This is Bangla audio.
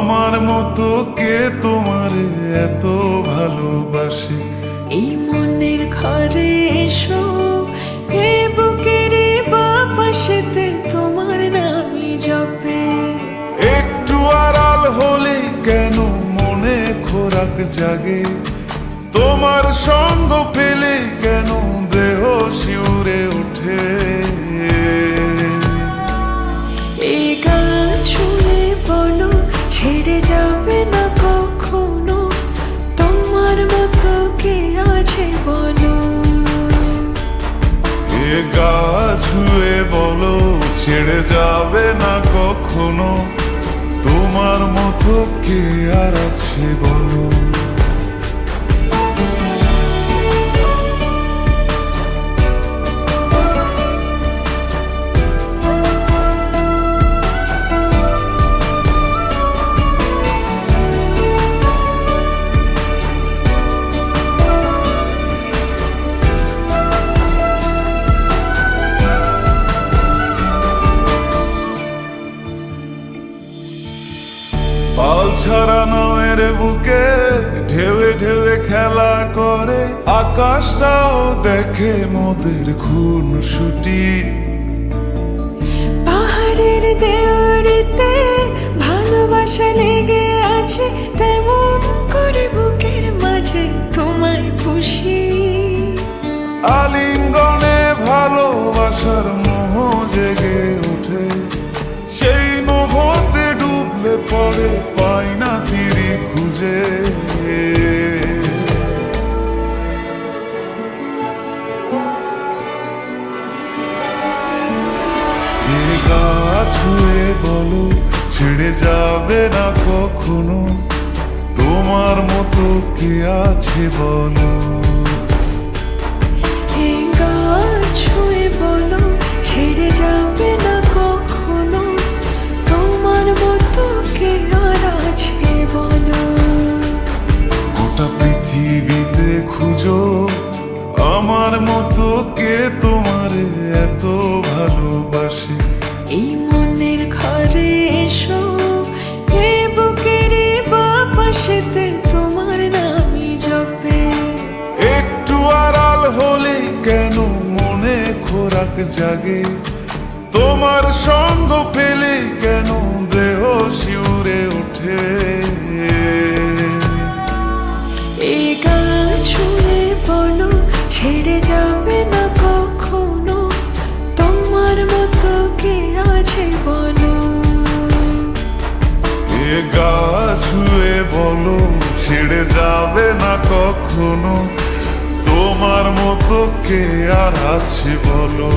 আমার মতো কে তোমার এত ভালোবাসে? এই মনের ঘরে এসো, এ বুকের বাপাশেতে তোমার নামই জপে। একটু আড়াল হলে কেন মনে খোরাক জাগে? তোমার সঙ্গ পেলে কেন দেহ শিউরে ওঠে? এই গান ছুঁয়ে বলো, ছেড়ে যাবে না কখনো, তোমার মতো কে আছে বলো। এ গা ছুঁয়ে বলো, ছেড়ে যাবে না কখনো, তোমার মতো কে আর আছে বলো। পাল ছাড়া নামের বুকে ঢেউে ঢেউে খেলা করে, আকাশটাও দেখে মোদের খুনসুটি। পাহাড়ের দেওয়ারিতে ভালোবাসা লেগে আছে, তেমন করে বুকের মাঝে তোমায় পুষি। আলিঙ্গনে ভালোবাসার মোহ জেগে ওঠে, সেই মোহতে ডুবলে পরে পাই না তীরে খুঁজে। এ গা ছুঁয়ে বলো, ছেড়ে যাবে না কখনো, তোমার মতো কে আছে বলো। এই গান ছুঁয়ে বলো, ছেড়ে যাবে না কখনো, তোমার মতো কে আর আছে বলো। গোটা পৃথিবীতে খুঁজো, আমার মতো কে তোমার এত ভালোবাসে? এই মনের ঘরে এসো, এ বুকের বাপাশেতে তোমার নামই জপে। একটু আড়াল হলে কেন মনে খোরাক জাগে? তোমার সঙ্গ পেলে কেন দেহ শিউরে ওঠে? এই গান ছুঁয়ে বলো, ছেড়ে যাবে না কখনো, তোমার মতো কে আছে বলো। এ গা ছুঁয়ে বলো, ছেড়ে যাবে না কখনো, তোমার মতো কে আর আছে বলো।